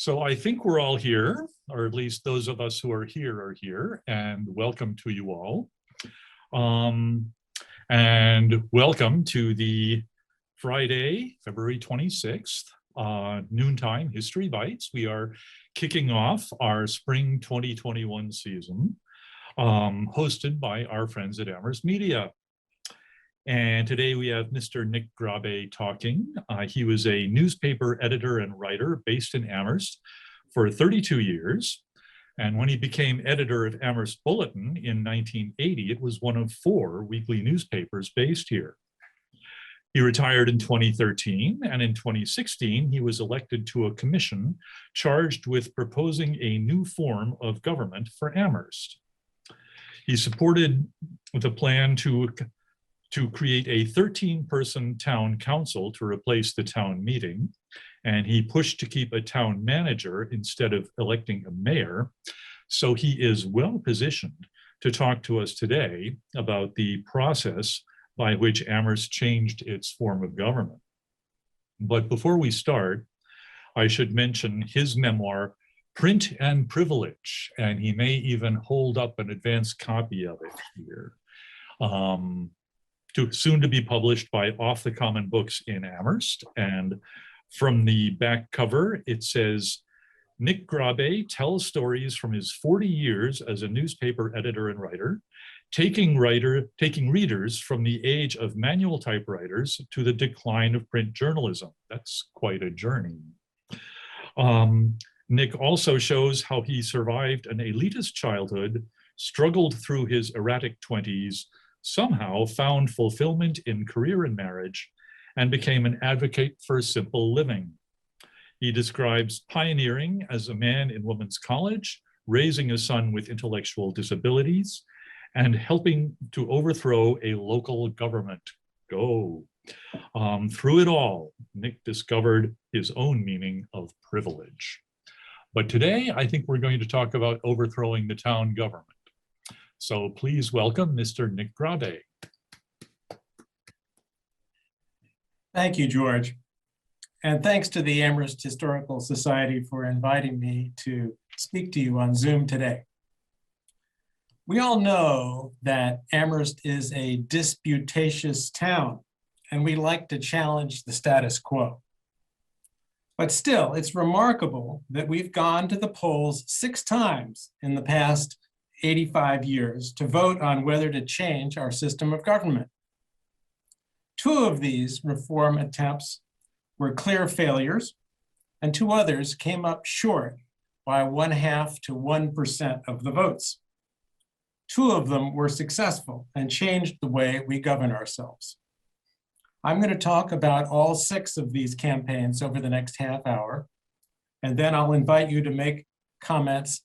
So I think we're all here, or at least those of us who are here, and welcome to you all. And welcome to the Friday, February 26th, noontime History Bites. We are kicking off our spring 2021 season, hosted by our friends at Amherst Media. And today we have Mr. Nick Grabbe talking. He was a newspaper editor and writer based in Amherst for 32 years. And when he became editor of Amherst Bulletin in 1980, it was one of 4 weekly newspapers based here. He retired in 2013, and in 2016, he was elected to a commission charged with proposing a new form of government for Amherst. He supported the plan to create a 13-person town council to replace the town meeting, and he pushed to keep a town manager instead of electing a mayor. So he is well positioned to talk to us today about the process by which Amherst changed its form of government. But before we start, I should mention his memoir, Print and Privilege, and he may even hold up an advanced copy of it here. Soon to be published by Off the Common Books in Amherst. And from the back cover, it says, Nick Grabbe tells stories from his 40 years as a newspaper editor and writer, taking readers from the age of manual typewriters to the decline of print journalism. That's quite a journey. Nick also shows how he survived an elitist childhood, struggled through his erratic 20s, somehow found fulfillment in career and marriage, and became an advocate for simple living. He describes pioneering as a man in women's college, raising a son with intellectual disabilities, and helping to overthrow a local government. Go. Through it all, Nick discovered his own meaning of privilege. But today, I think we're going to talk about overthrowing the town government. So please welcome Mr. Nick Grabbe. Thank you, George. And thanks to the Amherst Historical Society for inviting me to speak to you on Zoom today. We all know that Amherst is a disputatious town, and we like to challenge the status quo. But still, it's remarkable that we've gone to the polls 6 times in the past 85 years to vote on whether to change our system of government. 2 of these reform attempts were clear failures, and 2 others came up short by 0.5 to 1% of the votes. 2 of them were successful and changed the way we govern ourselves. I'm going to talk about all 6 of these campaigns over the next half hour, and then I'll invite you to make comments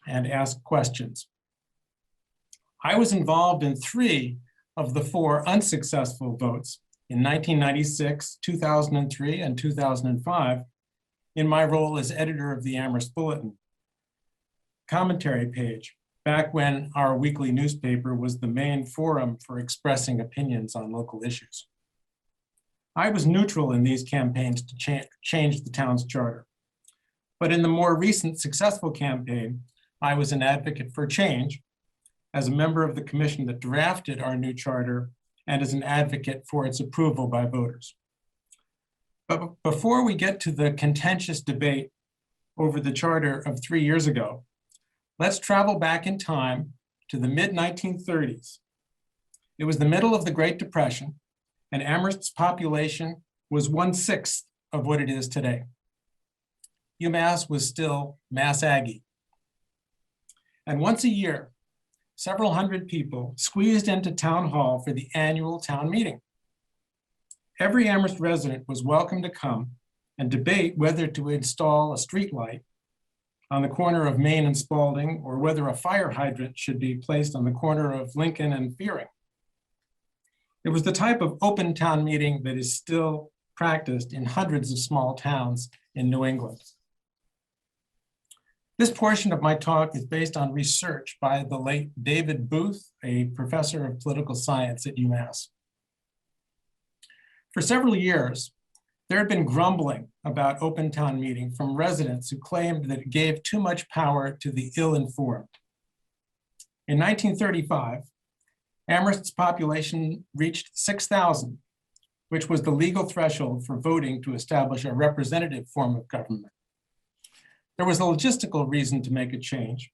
and ask questions. I was involved in 3 of the 4 unsuccessful votes in 1996, 2003, and 2005 in my role as editor of the Amherst Bulletin commentary page, back when our weekly newspaper was the main forum for expressing opinions on local issues. I was neutral in these campaigns to change the town's charter. But in the more recent successful campaign, I was an advocate for change as a member of the commission that drafted our new charter and as an advocate for its approval by voters. But before we get to the contentious debate over the charter of 3 years ago, let's travel back in time to the mid-1930s. It was the middle of the Great Depression, and Amherst's population was 1/6 of what it is today. UMass was still Mass Aggie. And once a year, several hundred people squeezed into town hall for the annual town meeting. Every Amherst resident was welcome to come and debate whether to install a street light on the corner of Main and Spalding, or whether a fire hydrant should be placed on the corner of Lincoln and Fearing. It was the type of open town meeting that is still practiced in hundreds of small towns in New England. This portion of my talk is based on research by the late David Booth, a professor of political science at UMass. For several years, There had been grumbling about open town meeting from residents who claimed that it gave too much power to the ill-informed. In 1935, Amherst's population reached 6,000, which was the legal threshold for voting to establish a representative form of government. There was a logistical reason to make a change,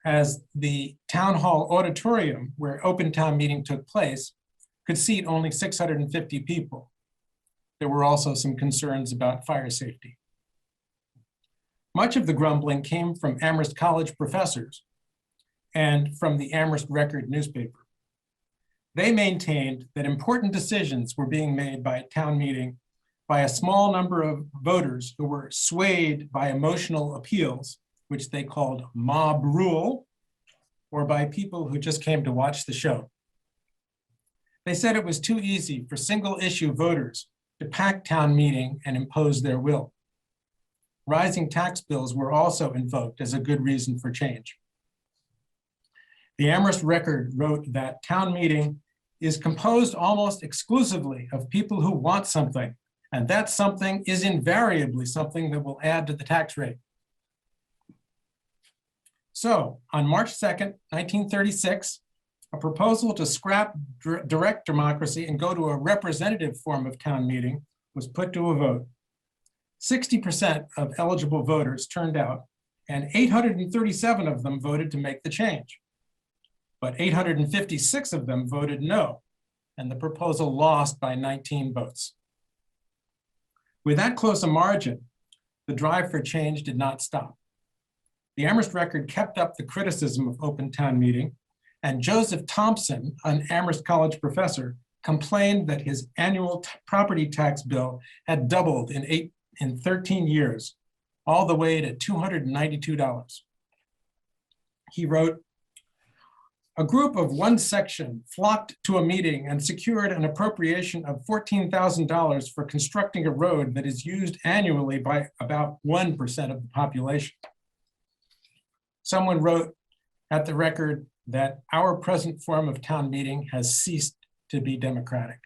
as the town hall auditorium where open town meeting took place could seat only 650 people. There were also some concerns about fire safety. Much of the grumbling came from Amherst College professors and from the Amherst Record newspaper. They maintained that important decisions were being made by a town meeting by a small number of voters who were swayed by emotional appeals, which they called mob rule, or by people who just came to watch the show. They said it was too easy for single issue voters to pack town meeting and impose their will. Rising tax bills were also invoked as a good reason for change. The Amherst Record wrote that town meeting is composed almost exclusively of people who want something, and that something is invariably something that will add to the tax rate. So on March 2nd, 1936, a proposal to scrap direct democracy and go to a representative form of town meeting was put to a vote. 60% of eligible voters turned out, and 837 of them voted to make the change. But 856 of them voted no, and the proposal lost by 19 votes. With that close a margin, the drive for change did not stop. The Amherst Record kept up the criticism of open town meeting, and Joseph Thompson, an Amherst College professor, complained that his annual property tax bill had doubled in 13 years, all the way to $292. He wrote, "A group of one section flocked to a meeting and secured an appropriation of $14,000 for constructing a road that is used annually by about 1% of the population." Someone wrote at the Record that our present form of town meeting has ceased to be democratic.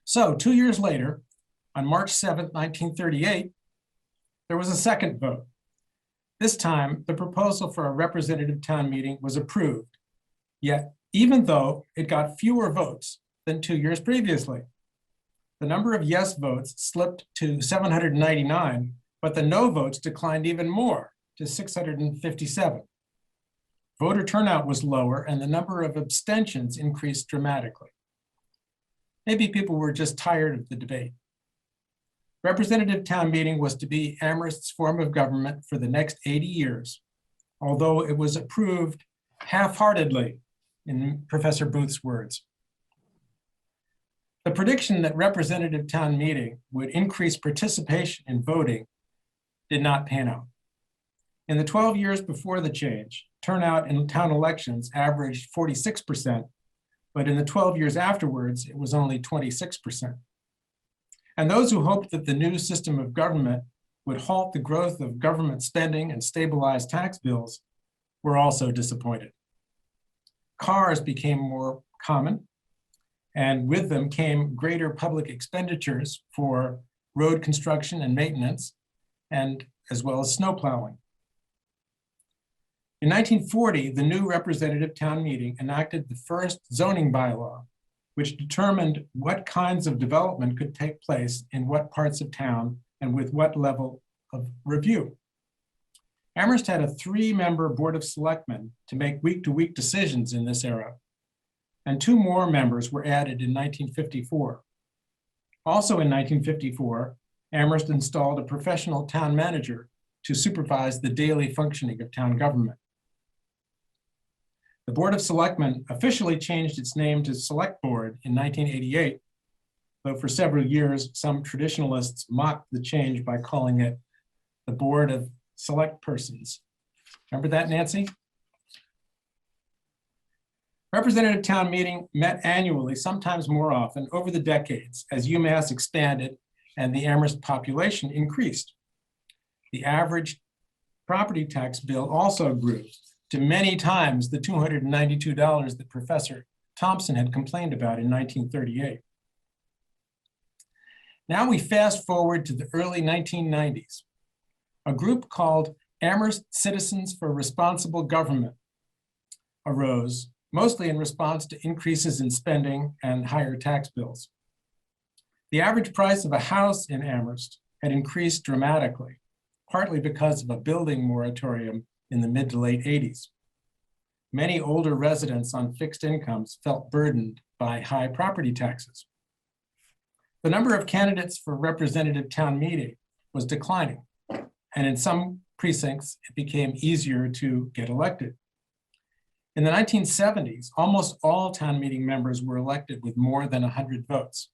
So 2 years later, on March 7th, 1938, there was a second vote. This time, the proposal for a representative town meeting was approved, yet even though it got fewer votes than 2 years previously. The number of yes votes slipped to 799, but the no votes declined even more to 657. Voter turnout was lower and the number of abstentions increased dramatically. Maybe people were just tired of the debate. Representative town meeting was to be Amherst's form of government for the next 80 years, although it was approved half-heartedly, in Professor Booth's words. The prediction that representative town meeting would increase participation in voting did not pan out. In the 12 years before the change, turnout in town elections averaged 46%, but in the 12 years afterwards, it was only 26%. And those who hoped that the new system of government would halt the growth of government spending and stabilize tax bills were also disappointed. Cars became more common, and with them came greater public expenditures for road construction and maintenance, and as well as snow plowing. In 1940, the new representative town meeting enacted the first zoning bylaw, which determined what kinds of development could take place in what parts of town and with what level of review. Amherst had a 3-member board of selectmen to make week-to-week decisions in this era, and 2 more members were added in 1954. Also in 1954, Amherst installed a professional town manager to supervise the daily functioning of town government. The Board of Selectmen officially changed its name to Select Board in 1988, though for several years, some traditionalists mocked the change by calling it the Board of Select Persons. Remember that, Nancy? Representative town meeting met annually, sometimes more often, over the decades as UMass expanded and the Amherst population increased. The average property tax bill also grew to many times the $292 that Professor Thompson had complained about in 1938. Now we fast forward to the early 1990s. A group called Amherst Citizens for Responsible Government arose, mostly in response to increases in spending and higher tax bills. The average price of a house in Amherst had increased dramatically, partly because of a building moratorium in the mid to late 80s. Many older residents on fixed incomes felt burdened by high property taxes. The number of candidates for representative town meeting was declining, and in some precincts, it became easier to get elected. In the 1970s, almost all town meeting members were elected with more than 100 votes.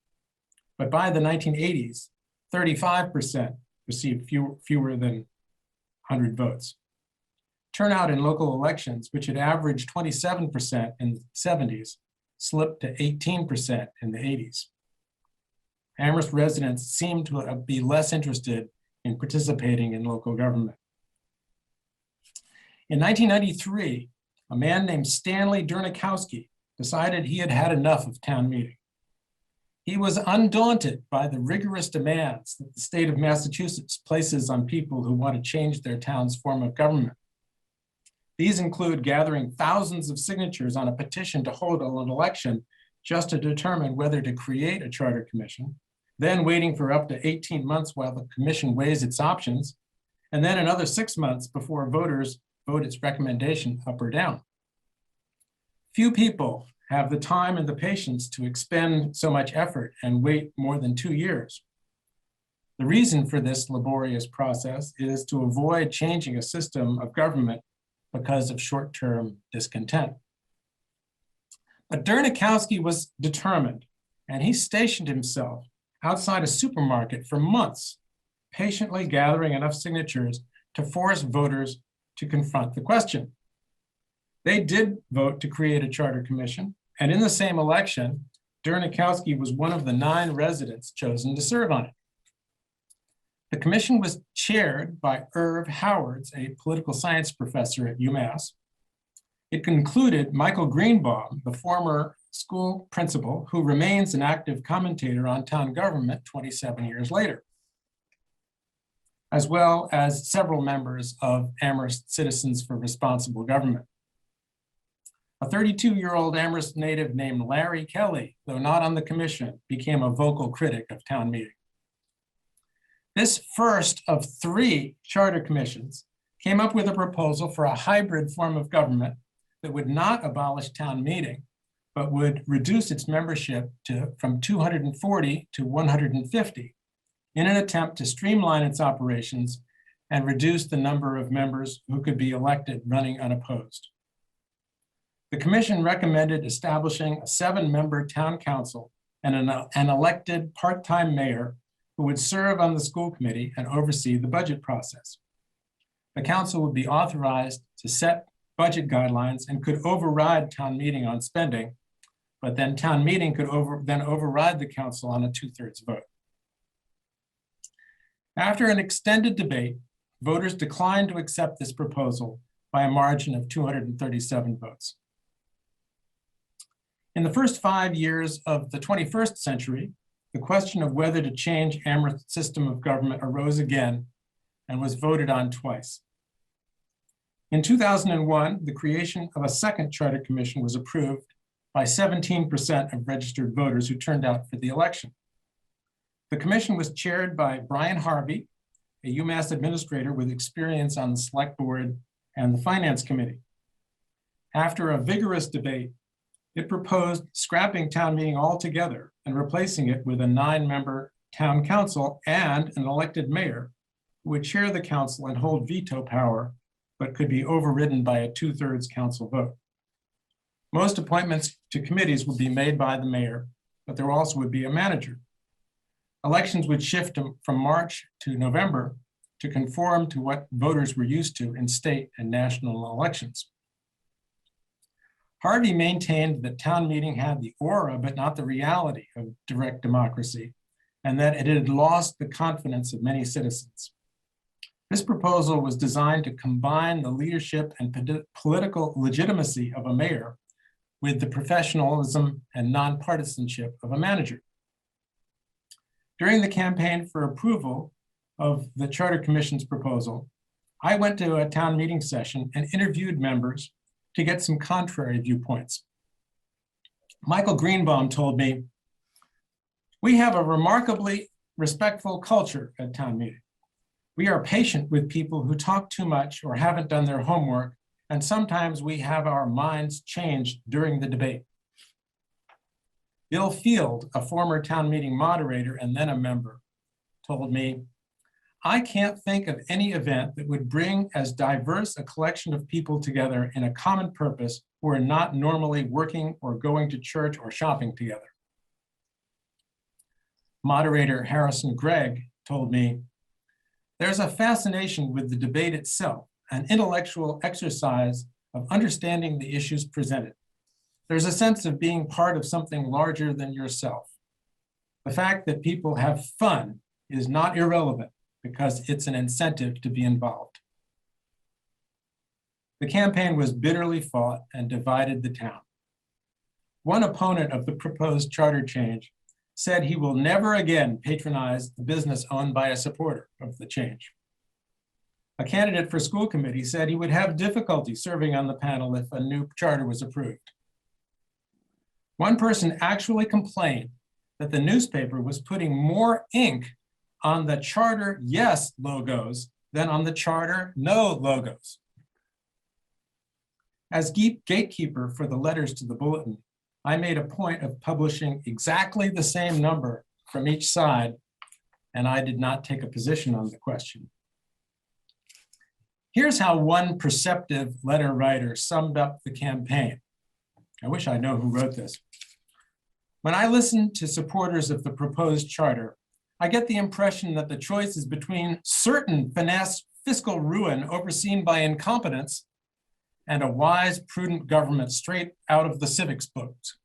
But by the 1980s, 35% received fewer than 100 votes. Turnout in local elections, which had averaged 27% in the 70s, slipped to 18% in the 80s. Amherst residents seemed to be less interested in participating in local government. In 1993, a man named Stanley Dernikowski decided he had had enough of town meeting. He was undaunted by the rigorous demands that the state of Massachusetts places on people who want to change their town's form of government. These include gathering thousands of signatures on a petition to hold an election just to determine whether to create a charter commission, then waiting for up to 18 months while the commission weighs its options, and then another 6 months before voters vote its recommendation up or down. Few people have the time and the patience to expend so much effort and wait more than 2 years. The reason for this laborious process is to avoid changing a system of government because of short-term discontent. But Dernikowski was determined, and he stationed himself outside a supermarket for months, patiently gathering enough signatures to force voters to confront the question. They did vote to create a charter commission, and in the same election, Dernikowski was one of the 9 residents chosen to serve on it. The commission was chaired by Irv Howards, a political science professor at UMass. It concluded Michael Greenbaum, the former school principal, who remains an active commentator on town government 27 years later, as well as several members of Amherst Citizens for Responsible Government. A 32-year-old Amherst native named Larry Kelly, though not on the commission, became a vocal critic of town meeting. This first of 3 charter commissions came up with a proposal for a hybrid form of government that would not abolish town meeting, but would reduce its membership from 240 to 150 in an attempt to streamline its operations and reduce the number of members who could be elected running unopposed. The commission recommended establishing a 7-member town council and an elected part-time mayor who would serve on the school committee and oversee the budget process. The council would be authorized to set budget guidelines and could override town meeting on spending, but then town meeting could override the council on a 2/3 vote. After an extended debate, voters declined to accept this proposal by a margin of 237 votes. In the first 5 years of the 21st century, the question of whether to change Amherst's system of government arose again and was voted on twice. In 2001, the creation of a second charter commission was approved by 17% of registered voters who turned out for the election. The commission was chaired by Brian Harvey, a UMass administrator with experience on the select board and the finance committee. After a vigorous debate, it proposed scrapping town meeting altogether and replacing it with a 9-member town council and an elected mayor who would chair the council and hold veto power, but could be overridden by a 2/3 council vote. Most appointments to committees would be made by the mayor, but there also would be a manager. Elections would shift from March to November to conform to what voters were used to in state and national elections. Harvey maintained that town meeting had the aura, but not the reality of direct democracy, and that it had lost the confidence of many citizens. This proposal was designed to combine the leadership and political legitimacy of a mayor with the professionalism and nonpartisanship of a manager. During the campaign for approval of the Charter Commission's proposal, I went to a town meeting session and interviewed members to get some contrary viewpoints. Michael Greenbaum told me, "We have a remarkably respectful culture at town meeting. We are patient with people who talk too much or haven't done their homework, and sometimes we have our minds changed during the debate." Bill Field, a former town meeting moderator and then a member, told me, "I can't think of any event that would bring as diverse a collection of people together in a common purpose who are not normally working or going to church or shopping together." Moderator Harrison Gregg told me, "There's a fascination with the debate itself, an intellectual exercise of understanding the issues presented. There's a sense of being part of something larger than yourself. The fact that people have fun is not irrelevant because it's an incentive to be involved." The campaign was bitterly fought and divided the town. One opponent of the proposed charter change said he will never again patronize the business owned by a supporter of the change. A candidate for school committee said he would have difficulty serving on the panel if a new charter was approved. One person actually complained that the newspaper was putting more ink on the charter yes logos than on the charter no logos. As gatekeeper for the letters to the bulletin, I made a point of publishing exactly the same number from each side, and I did not take a position on the question. Here's how one perceptive letter writer summed up the campaign. I wish I know who wrote this. "When I listen to supporters of the proposed charter, I get the impression that the choice is between certain finesse fiscal ruin overseen by incompetence and a wise, prudent government straight out of the civics books.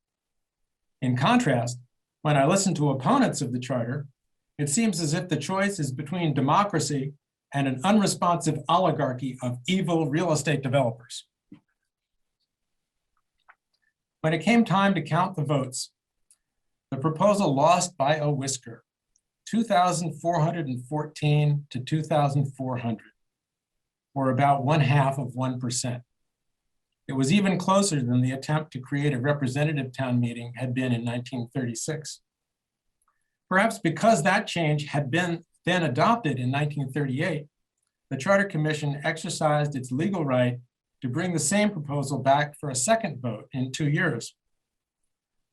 In contrast, when I listen to opponents of the charter, it seems as if the choice is between democracy and an unresponsive oligarchy of evil real estate developers." When it came time to count the votes, the proposal lost by a whisker, 2,414 to 2,400, or about 1/2%. It was even closer than the attempt to create a representative town meeting had been in 1936. Perhaps because that change had been then adopted in 1938, the Charter Commission exercised its legal right to bring the same proposal back for a second vote in 2 years.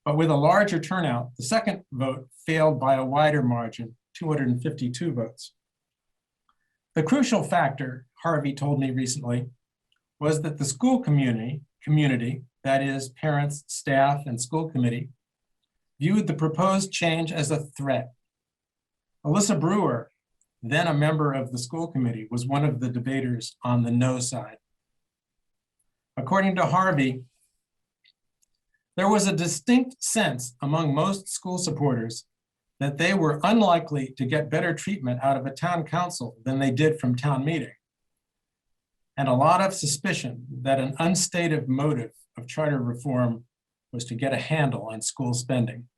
But with a larger turnout, the second vote failed by a wider margin, 252 votes. The crucial factor, Harvey told me recently, was that the school community, that is parents, staff, and school committee, viewed the proposed change as a threat. Alyssa Brewer, then a member of the school committee, was one of the debaters on the no side. According to Harvey, there was a distinct sense among most school supporters that they were unlikely to get better treatment out of a town council than they did from town meeting, and a lot of suspicion that an unstated motive of charter reform was to get a handle on school spending.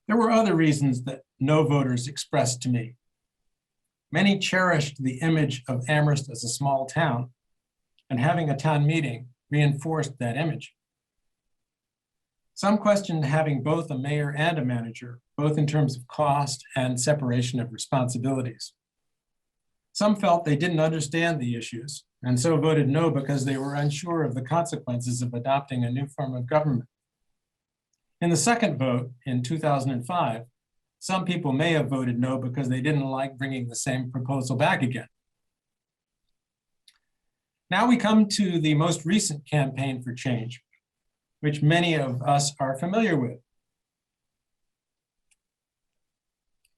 There were other reasons that no voters expressed to me. Many cherished the image of Amherst as a small town, and having a town meeting reinforced that image. Some questioned having both a mayor and a manager, both in terms of cost and separation of responsibilities. Some felt they didn't understand the issues, and so voted no because they were unsure of the consequences of adopting a new form of government. In the second vote in 2005, some people may have voted no because they didn't like bringing the same proposal back again. Now we come to the most recent campaign for change, which many of us are familiar with.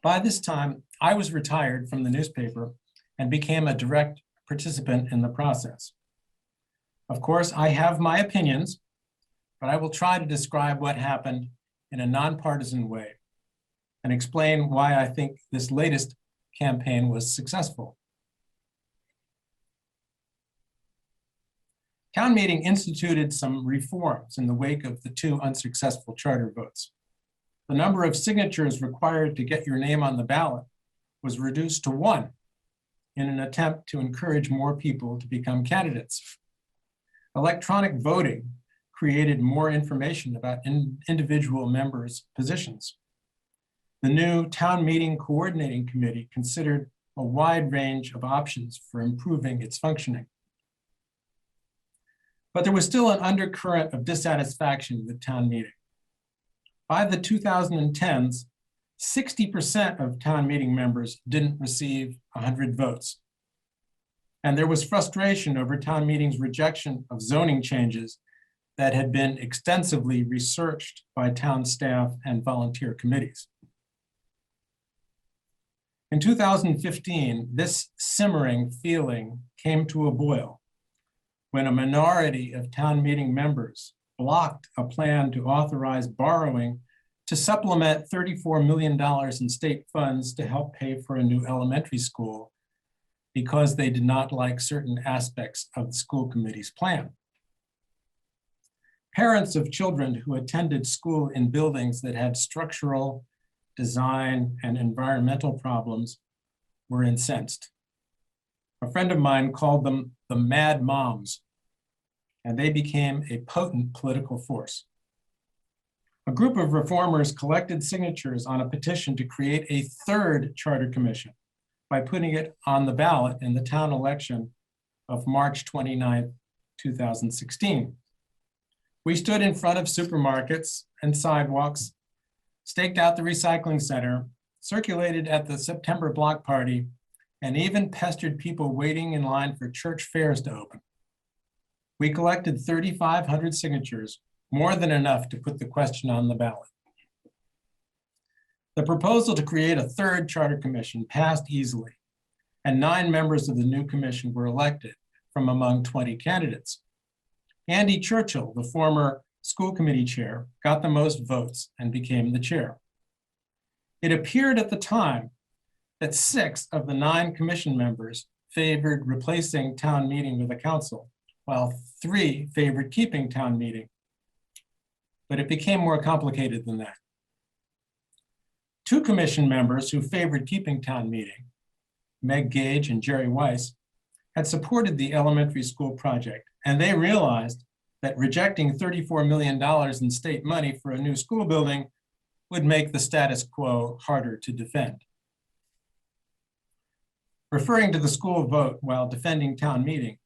By this time, I was retired from the newspaper and became a direct participant in the process. Of course, I have my opinions, but I will try to describe what happened in a nonpartisan way and explain why I think this latest campaign was successful. Town meeting instituted some reforms in the wake of the 2 unsuccessful charter votes. the number of signatures required to get your name on the ballot was reduced to 1 in an attempt to encourage more people to become candidates. Electronic voting created more information about individual members' positions. The new town meeting coordinating committee considered a wide range of options for improving its functioning. But there was still an undercurrent of dissatisfaction with town meeting. By the 2010s, 60% of town meeting members didn't receive 100 votes. And there was frustration over town meeting's rejection of zoning changes that had been extensively researched by town staff and volunteer committees. In 2015, this simmering feeling came to a boil when a minority of town meeting members blocked a plan to authorize borrowing to supplement $34 million in state funds to help pay for a new elementary school because they did not like certain aspects of the school committee's plan. Parents of children who attended school in buildings that had structural, design, and environmental problems were incensed. A friend of mine called them the mad moms, and they became a potent political force. A group of reformers collected signatures on a petition to create a third charter commission by putting it on the ballot in the town election of March 29, 2016. We stood in front of supermarkets and sidewalks, staked out the recycling center, circulated at the September block party, and even pestered people waiting in line for church fairs to open. We collected 3,500 signatures, more than enough to put the question on the ballot. The proposal to create a third charter commission passed easily, and 9 members of the new commission were elected from among 20 candidates. Andy Churchill, the former school committee chair, got the most votes and became the chair. It appeared at the time that 6 of the 9 commission members favored replacing town meeting with a council, while 3 favored keeping town meeting. But it became more complicated than that. 2 commission members who favored keeping town meeting, Meg Gage and Jerry Weiss, had supported the elementary school project, and they realized that rejecting $34 million in state money for a new school building would make the status quo harder to defend. Referring to the school vote while defending town meeting,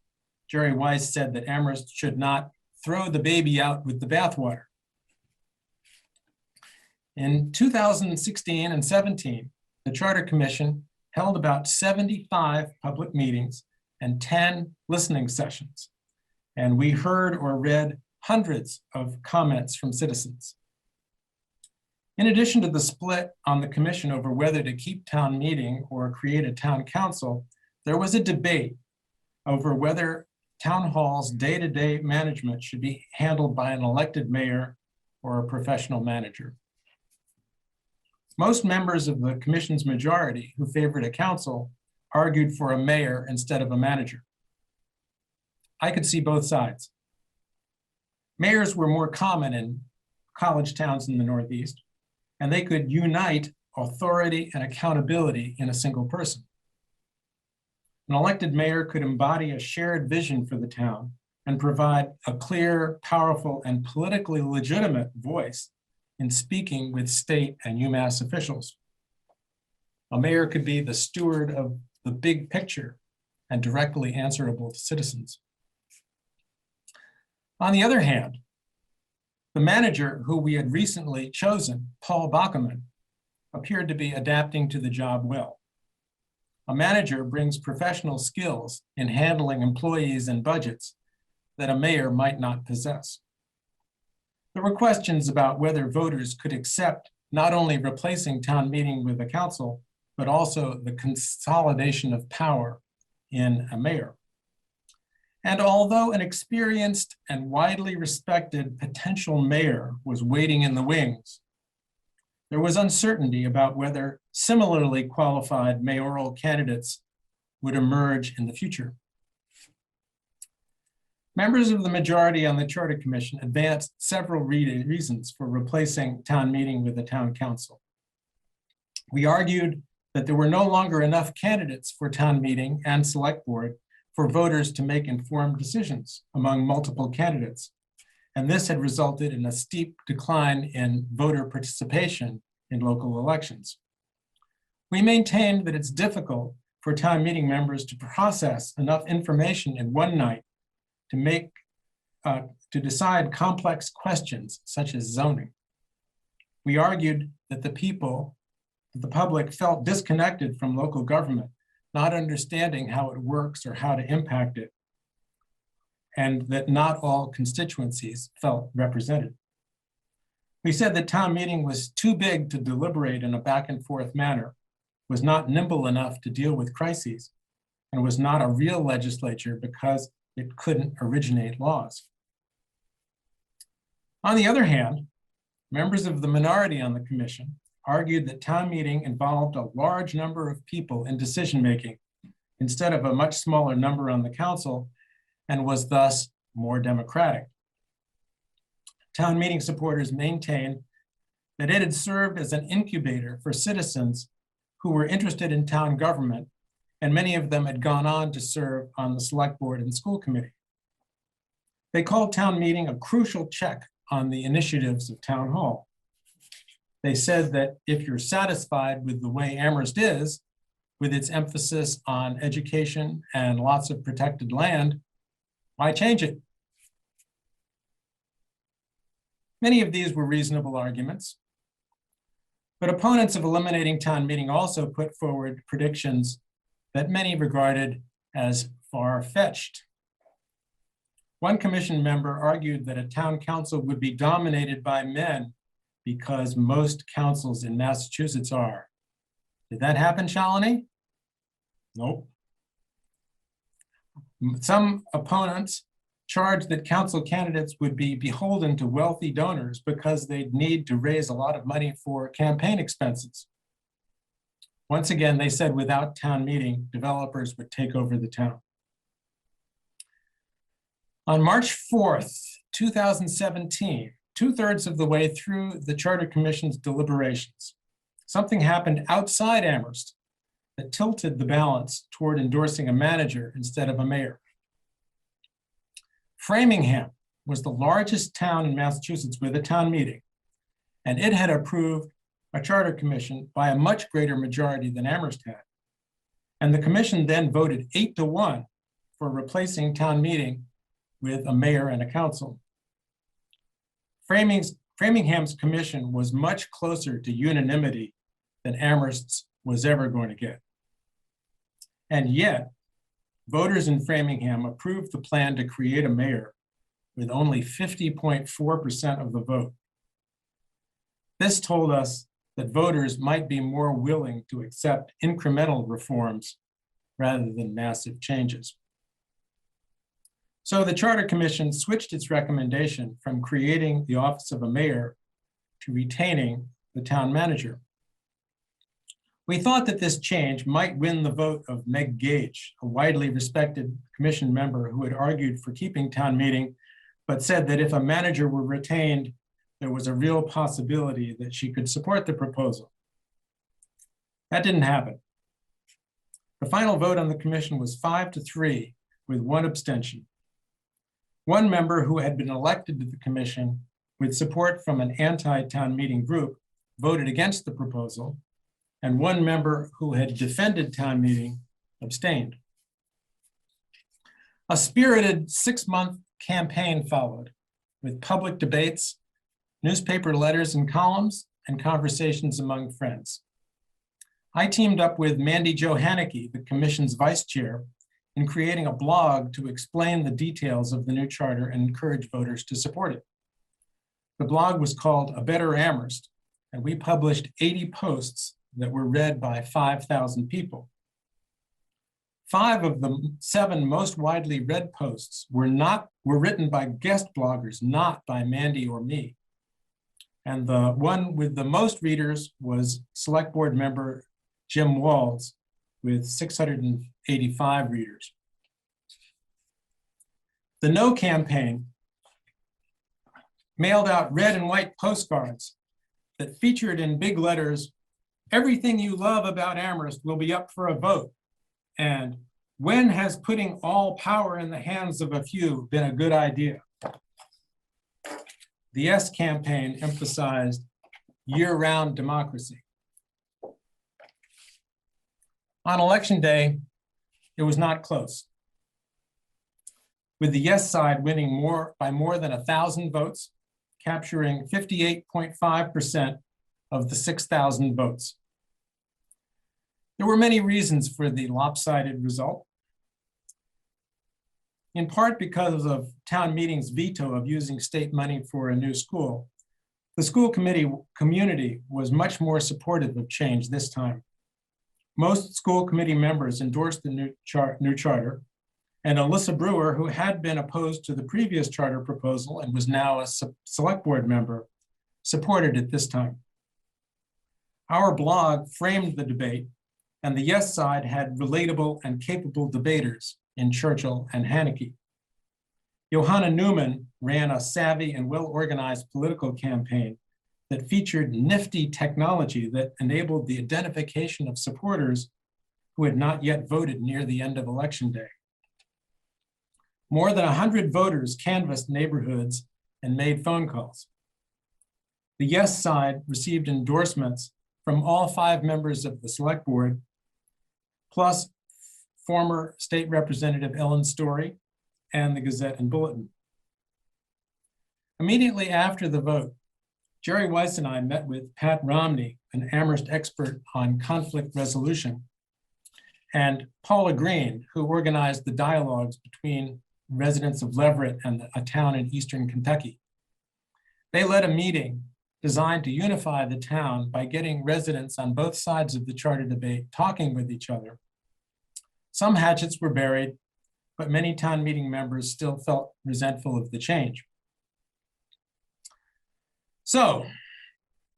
Jerry Weiss said that Amherst should not throw the baby out with the bathwater. In 2016 and 17, the Charter Commission held about 75 public meetings and 10 listening sessions. And we heard or read hundreds of comments from citizens. In addition to the split on the commission over whether to keep town meeting or create a town council, there was a debate over whether town hall's day-to-day management should be handled by an elected mayor or a professional manager. Most members of the commission's majority who favored a council argued for a mayor instead of a manager. I could see both sides. Mayors were more common in college towns in the Northeast, and they could unite authority and accountability in a single person. An elected mayor could embody a shared vision for the town and provide a clear, powerful, and politically legitimate voice in speaking with state and UMass officials. A mayor could be the steward of the big picture and directly answerable to citizens. On the other hand, the manager who we had recently chosen, Paul Bockelman, appeared to be adapting to the job well. A manager brings professional skills in handling employees and budgets that a mayor might not possess. There were questions about whether voters could accept not only replacing town meeting with a council, but also the consolidation of power in a mayor. And although an experienced and widely respected potential mayor was waiting in the wings, there was uncertainty about whether similarly qualified mayoral candidates would emerge in the future. Members of the majority on the Charter Commission advanced several reasons for replacing town meeting with a town council. We argued that there were no longer enough candidates for town meeting and select board for voters to make informed decisions among multiple candidates. And this had resulted in a steep decline in voter participation in local elections. We maintained that it's difficult for town meeting members to process enough information in one night to decide complex questions such as zoning. We argued that the public felt disconnected from local government, not understanding how it works or how to impact it, and that not all constituencies felt represented. We said that town meeting was too big to deliberate in a back and forth manner, was not nimble enough to deal with crises, and was not a real legislature because it couldn't originate laws. On the other hand, members of the minority on the commission argued that town meeting involved a large number of people in decision-making instead of a much smaller number on the council, and was thus more democratic. Town meeting supporters maintained that it had served as an incubator for citizens who were interested in town government, and many of them had gone on to serve on the select board and school committee. They called town meeting a crucial check on the initiatives of town hall. They said that if you're satisfied with the way Amherst is, with its emphasis on education and lots of protected land, why change it? Many of these were reasonable arguments, but opponents of eliminating town meeting also put forward predictions that many regarded as far-fetched. One commission member argued that a town council would be dominated by men because most councils in Massachusetts are. Did that happen, Shalini? Nope. Some opponents charged that council candidates would be beholden to wealthy donors because they'd need to raise a lot of money for campaign expenses. Once again, they said without town meeting, developers would take over the town. On March 4th, 2017, 2/3 of the way through the Charter Commission's deliberations, something happened outside Amherst that tilted the balance toward endorsing a manager instead of a mayor. Framingham was the largest town in Massachusetts with a town meeting, and it had approved a charter commission by a much greater majority than Amherst had. And the commission then voted 8-1 for replacing town meeting with a mayor and a council. Framingham's commission was much closer to unanimity than Amherst's was ever going to get. And yet, voters in Framingham approved the plan to create a mayor with only 50.4% of the vote. This told us that voters might be more willing to accept incremental reforms rather than massive changes. So the Charter Commission switched its recommendation from creating the office of a mayor to retaining the town manager. We thought that this change might win the vote of Meg Gage, a widely respected commission member who had argued for keeping town meeting, but said that if a manager were retained, there was a real possibility that she could support the proposal. That didn't happen. The final vote on the commission was 5-3 with one abstention. One member who had been elected to the commission with support from an anti-town meeting group voted against the proposal, and one member who had defended town meeting abstained. A spirited 6-month campaign followed with public debates, newspaper letters and columns, and conversations among friends. I teamed up with Mandy Jo Haneke, the commission's vice chair, in creating a blog to explain the details of the new charter and encourage voters to support it. The blog was called A Better Amherst, and we published 80 posts that were read by 5,000 people. 5 of the 7 most widely read posts were written by guest bloggers, not by Mandy or me. And the one with the most readers was Select Board member Jim Walls with 685 readers. The No campaign mailed out red and white postcards that featured in big letters, "Everything you love about Amherst will be up for a vote." And "When has putting all power in the hands of a few been a good idea?" The Yes campaign emphasized year-round democracy. On election day, it was not close, with the Yes side winning by more than 1,000 votes, capturing 58.5% of the 6,000 votes. There were many reasons for the lopsided result. In part because of town meeting's veto of using state money for a new school, the school community was much more supportive of change this time. Most school committee members endorsed the new charter, and Alyssa Brewer, who had been opposed to the previous charter proposal and was now a select board member, supported it this time. Our blog framed the debate, and the Yes side had relatable and capable debaters in Churchill and Haneke. Johanna Newman ran a savvy and well-organized political campaign that featured nifty technology that enabled the identification of supporters who had not yet voted near the end of election day. More than 100 voters canvassed neighborhoods and made phone calls. The Yes side received endorsements from all 5 members of the select board, plus former state representative Ellen Story and the Gazette and Bulletin. Immediately after the vote, Jerry Weiss and I met with Pat Romney, an Amherst expert on conflict resolution, and Paula Green, who organized the dialogues between residents of Leverett and a town in eastern Kentucky. They led a meeting designed to unify the town by getting residents on both sides of the charter debate talking with each other. Some hatchets were buried, but many town meeting members still felt resentful of the change. So,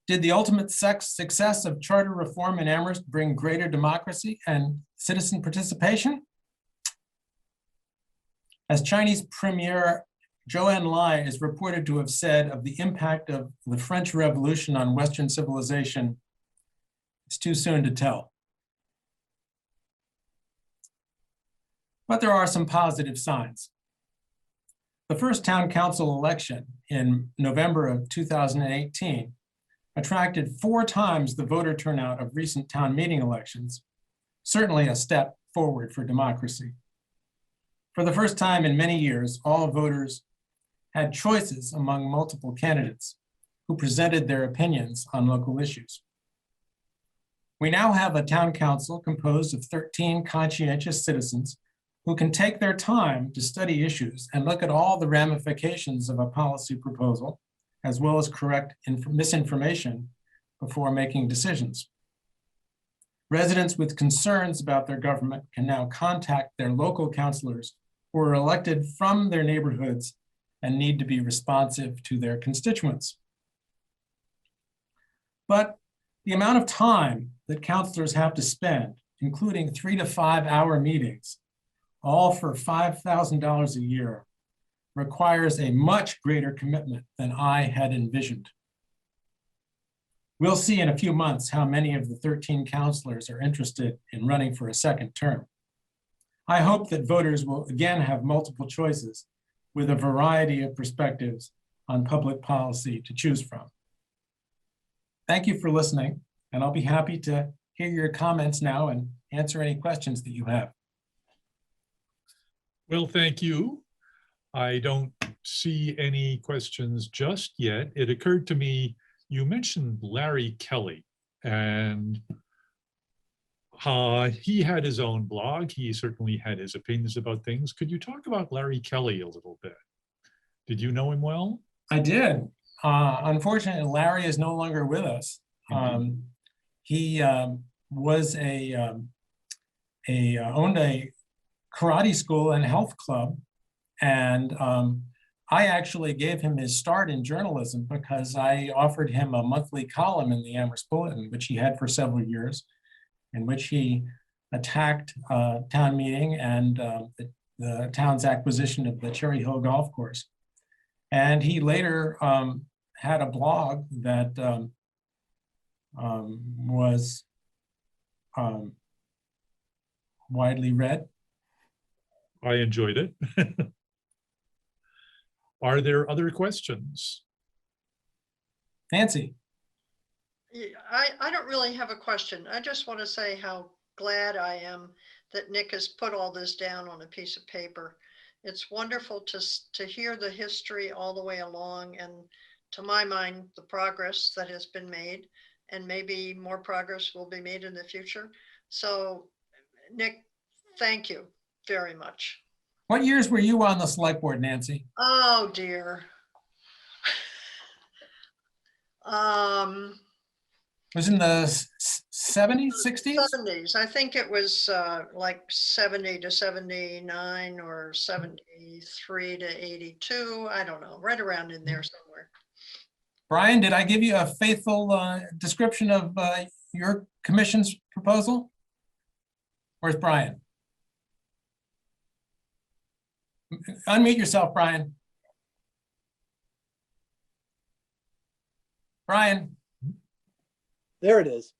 did the ultimate success of charter reform in Amherst bring greater democracy and citizen participation? As Chinese Premier Zhou Enlai is reported to have said of the impact of the French Revolution on Western civilization, it's too soon to tell. But there are some positive signs. The first town council election in November of 2018 attracted 4 times the voter turnout of recent town meeting elections, certainly a step forward for democracy. For the first time in many years, all voters had choices among multiple candidates who presented their opinions on local issues. We now have a town council composed of 13 conscientious citizens who can take their time to study issues and look at all the ramifications of a policy proposal, as well as correct misinformation before making decisions. Residents with concerns about their government can now contact their local councilors who are elected from their neighborhoods and need to be responsive to their constituents. But the amount of time that councilors have to spend, including 3 to 5 hour meetings, all for $5,000 a year, requires a much greater commitment than I had envisioned. We'll see in a few months how many of the 13 councilors are interested in running for a second term. I hope that voters will again have multiple choices with a variety of perspectives on public policy to choose from. Thank you for listening, and I'll be happy to hear your comments now and answer any questions that you have. Well, thank you. I don't see any questions just yet. It occurred to me, you mentioned Larry Kelly, and he had his own blog. He certainly had his opinions about things. Could you talk about Larry Kelly a little bit? Did you know him well? I did. Unfortunately, Larry is no longer with us. He was owned a karate school and health club, and I actually gave him his start in journalism because I offered him a monthly column in the Amherst Bulletin, which he had for several years, in which he attacked town meeting and the the town's acquisition of the Cherry Hill Golf Course. And he later had a blog that was widely read. I enjoyed it. Are there other questions? Nancy? Yeah, I don't really have a question. I just want to say how glad I am that Nick has put all this down on a piece of paper. It's wonderful to hear the history all the way along, and to my mind, the progress that has been made, and maybe more progress will be made in the future. So Nick, thank you very much. What years were you on the select board, Nancy? Oh dear. It was in the 70s, 60s? 70s. I think it was like 70 to 79 or 73 to 82. I don't know, right around in there somewhere. Brian, did I give you a faithful description of your commission's proposal? Where's Brian? Unmute yourself, Brian. Brian. There it is.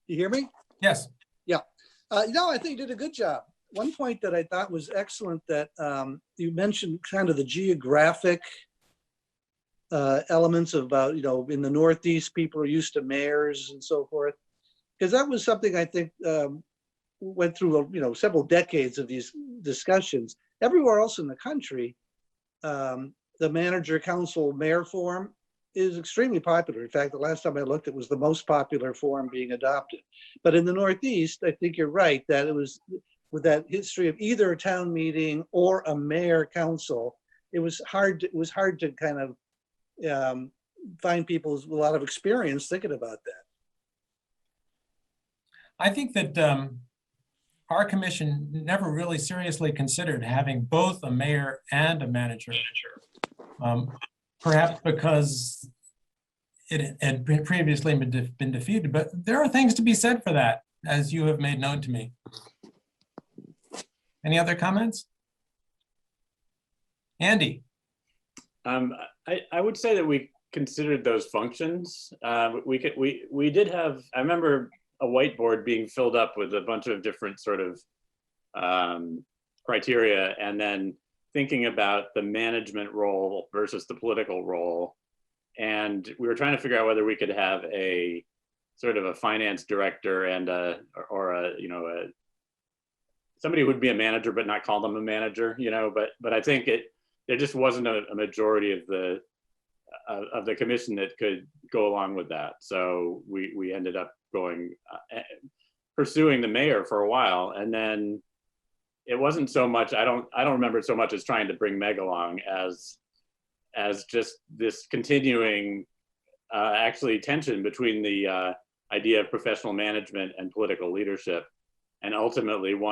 You hear me? Yes. Yeah. No, I think you did a good job. One point that I thought was excellent that you mentioned kind of the geographic elements about, you know, in the Northeast, people are used to mayors and so forth. Because that was something I think went through, you know, several decades of these discussions. Everywhere else in the country, the manager, council, mayor form is extremely popular. In fact, the last time I looked, it was the most popular form being adopted. But in the Northeast, I think you're right that it was with that history of either a town meeting or a mayor council. It was hard to kind of find people with a lot of experience thinking about that. I think that our commission never really seriously considered having both a mayor and a manager. Perhaps because it had previously been defeated, but there are things to be said for that, as you have made known to me. Any other comments? Andy? I would say that we considered those functions. We did have, I remember a whiteboard being filled up with a bunch of different sort of criteria, and then thinking about the management role versus the political role. And we were trying to figure out whether we could have a sort of a finance director and somebody who would be a manager but not call them a manager, you know, but I think there just wasn't a majority of the commission that could go along with that. So we ended up pursuing the mayor for a while, and then it wasn't so much, I don't remember it so much as trying to bring Meg along as just this continuing actually tension between the idea of professional management and political leadership. And ultimately we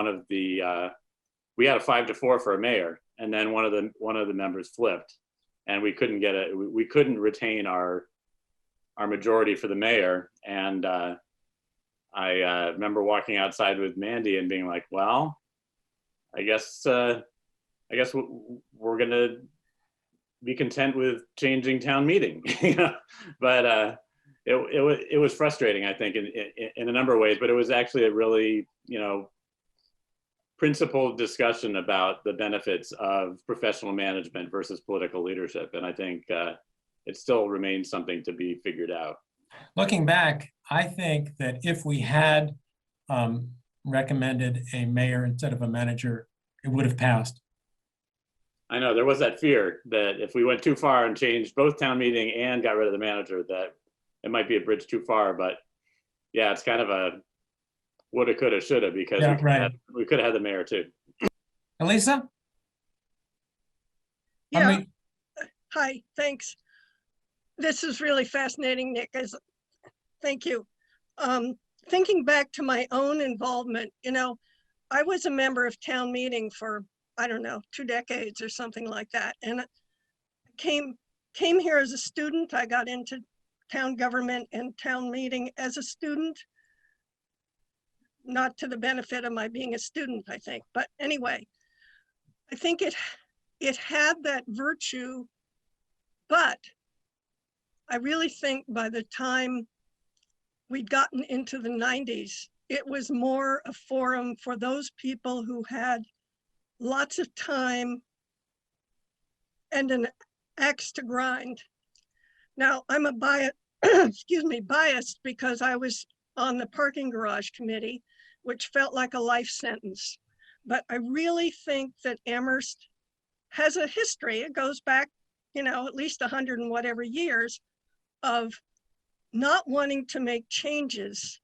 had a 5-4 for a mayor, and then one of the members flipped, and we couldn't retain our majority for the mayor. And I remember walking outside with Mandy and being like, well, I guess we're gonna be content with changing town meeting, you know? But it was frustrating, I think, in a number of ways. But it was actually a really, you know, principled discussion about the benefits of professional management versus political leadership, and I think it still remains something to be figured out. Looking back, I think that if we had recommended a mayor instead of a manager, it would have passed. I know there was that fear that if we went too far and changed both town meeting and got rid of the manager, that it might be a bridge too far. But yeah, it's kind of a woulda, coulda, shoulda, because we could have had the mayor too. Elisa? Yeah. Hi, thanks. This is really fascinating, Nick. Thank you. Thinking back to my own involvement, you know, I was a member of town meeting for, I don't know, 2 decades or something like that. And I came here as a student. I got into town government and town meeting as a student, not to the benefit of my being a student, I think. But anyway, I think it had that virtue, but I really think by the time we'd gotten into the 90s, it was more a forum for those people who had lots of time and an axe to grind. Now, I'm a biased because I was on the parking garage committee, which felt like a life sentence. But I really think that Amherst has a history. It goes back, at least 100 and whatever years of not wanting to make changes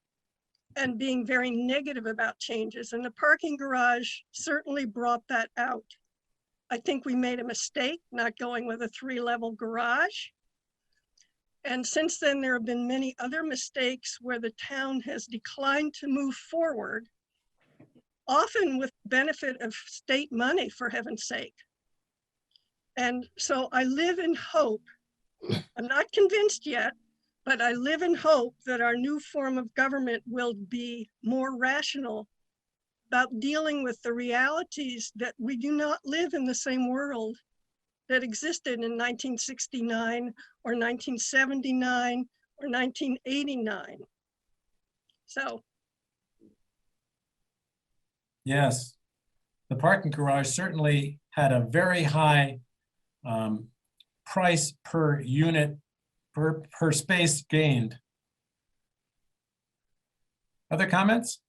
and being very negative about changes. And the parking garage certainly brought that out. I think we made a mistake not going with a 3-level garage. And since then, there have been many other mistakes where the town has declined to move forward, often with benefit of state money, for heaven's sake. And so I live in hope. I'm not convinced yet, but I live in hope that our new form of government will be more rational about dealing with the realities that we do not live in the same world that existed in 1969 or 1979 or 1989. So. Yes, the parking garage certainly had a very high price per unit, per space gained. Other comments?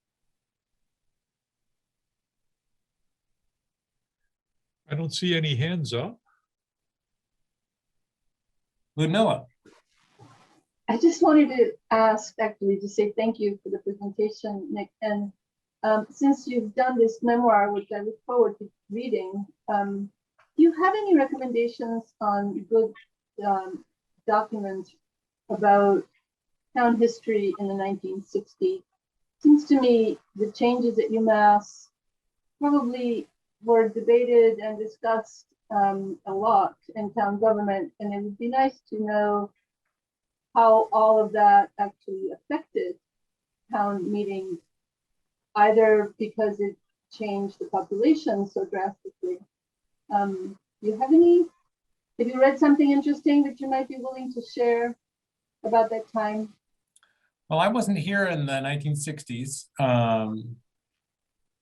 I don't see any hands up. Ludmilla. I just wanted to ask, actually, to say thank you for the presentation, Nick. And since you've done this memoir, which I look forward to reading, do you have any recommendations on good documents about town history in the 1960s? Seems to me the changes at UMass probably were debated and discussed a lot in town government, and it would be nice to know how all of that actually affected town meetings, either because it changed the population so drastically. Do you have you read something interesting that you might be willing to share about that time? Well, I wasn't here in the 1960s.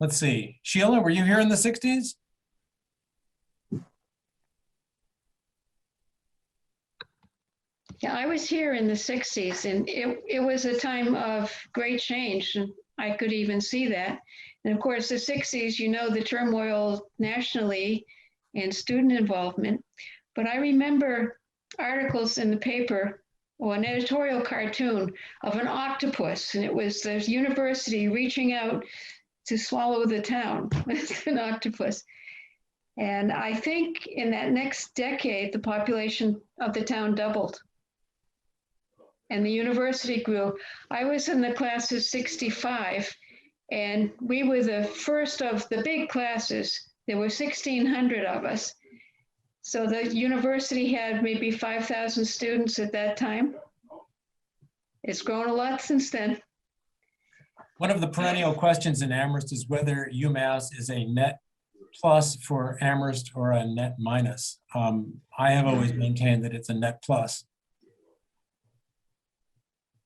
Let's see. Sheila, were you here in the 60s? Yeah, I was here in the 60s, and it was a time of great change, and I could even see that. And of course, the 60s, the turmoil nationally and student involvement. But I remember articles in the paper or an editorial cartoon of an octopus, and it was the university reaching out to swallow the town with an octopus. And I think in that next decade, the population of the town doubled. And the university grew. I was in the class of 65, and we were the first of the big classes. There were 1,600 of us. So the university had maybe 5,000 students at that time. It's grown a lot since then. One of the perennial questions in Amherst is whether UMass is a net plus for Amherst or a net minus. I have always maintained that it's a net plus.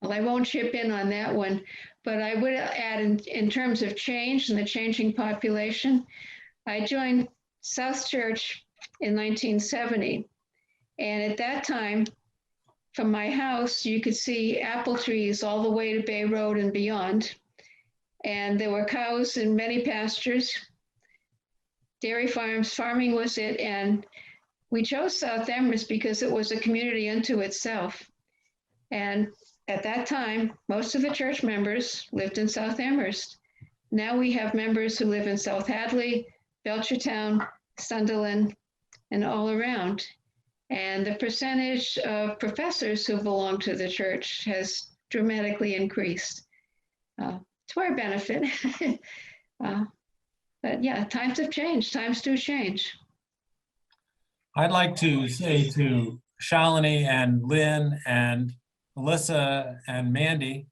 Well, I won't chip in on that one, but I would add in terms of change and the changing population, I joined South Church in 1970. And at that time, from my house, you could see apple trees all the way to Bay Road and beyond. And there were cows in many pastures, dairy farms, farming was it. And we chose South Amherst because it was a community unto itself. And at that time, most of the church members lived in South Amherst. Now we have members who live in South Hadley, Belchertown, Sunderland, and all around. And the percentage of professors who belong to the church has dramatically increased to our benefit. But yeah, times have changed. Times do change. I'd like to say to Shalini and Lynn and Melissa and Mandy,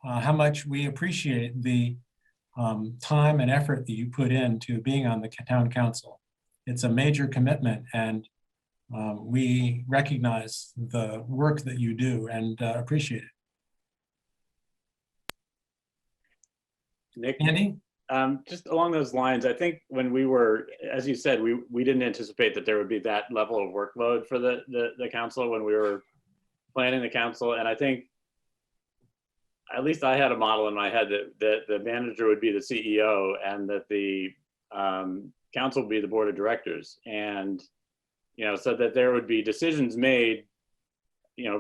how much we appreciate the time and effort that you put into being on the town council. it's a major commitment, and we recognize the work that you do and appreciate it. Nick, Andy? just along those lines, I think when we were, as you said, we didn't anticipate that there would be that level of workload for the council when we were planning the council. And I think, at least I had a model in my head that the manager would be the CEO and that the council would be the board of directors. And, so that there would be decisions made,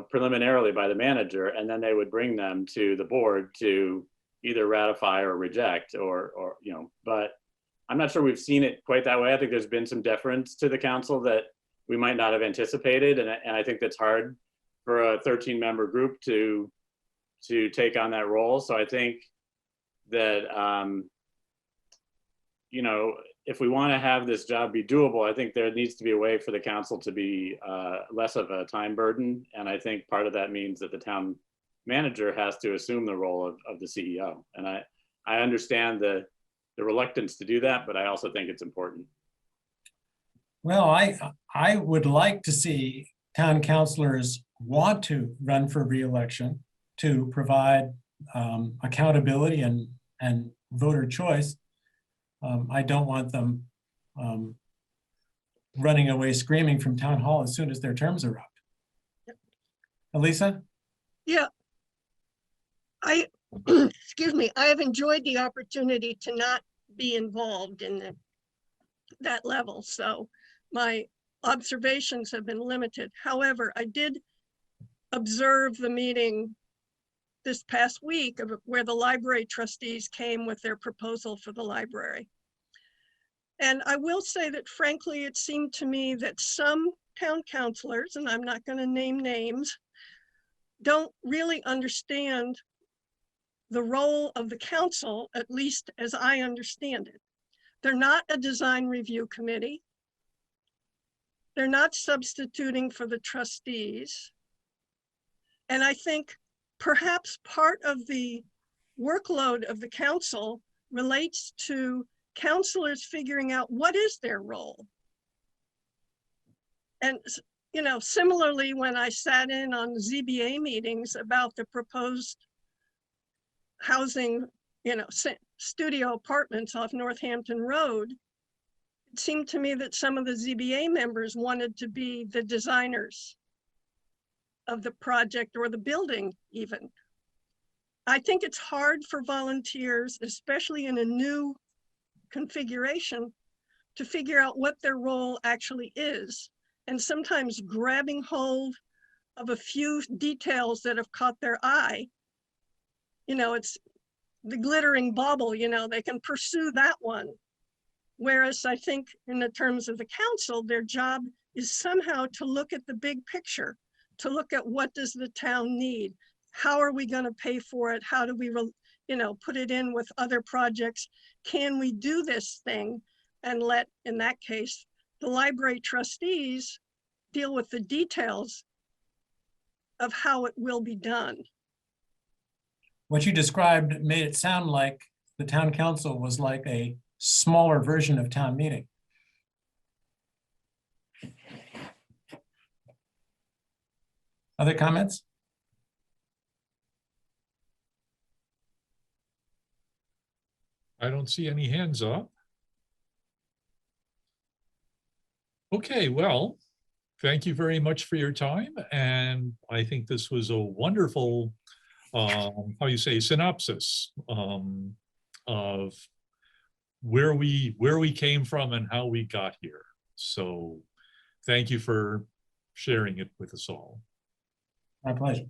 preliminarily by the manager, and then they would bring them to the board to either ratify or reject or but I'm not sure we've seen it quite that way. I think there's been some deference to the council that we might not have anticipated. And I think that's hard for a 13-member group to take on that role. So I think that, if we want to have this job be doable, I think there needs to be a way for the council to be less of a time burden. And I think part of that means that the town manager has to assume the role of the CEO. And I understand the reluctance to do that, but I also think it's important. Well, I would like to see town councilors want to run for re-election to provide accountability and voter choice. I don't want them running away screaming from town hall as soon as their terms are up. Yep. Elisa? Yeah. Excuse me, I have enjoyed the opportunity to not be involved in that level. So my observations have been limited. However, I did observe the meeting this past week where the library trustees came with their proposal for the library. And I will say that frankly, it seemed to me that some town councilors, and I'm not going to name names, don't really understand the role of the council, at least as I understand it. They're not a design review committee. They're not substituting for the trustees. And I think perhaps part of the workload of the council relates to councilors figuring out what is their role. And, similarly, when I sat in on ZBA meetings about the proposed housing, studio apartments off Northampton Road, it seemed to me that some of the ZBA members wanted to be the designers of the project or the building even. I think it's hard for volunteers, especially in a new configuration, to figure out what their role actually is. And sometimes grabbing hold of a few details that have caught their eye, it's the glittering bauble, they can pursue that one. Whereas I think in the terms of the council, their job is somehow to look at the big picture, to look at what does the town need? How are we going to pay for it? How do we, put it in with other projects? Can we do this thing and let, in that case, the library trustees deal with the details of how it will be done? What you described made it sound like the town council was like a smaller version of town meeting. Other comments? I don't see any hands up. Okay, well, thank you very much for your time. And I think this was a wonderful, synopsis of where we came from and how we got here. So thank you for sharing it with us all. My pleasure.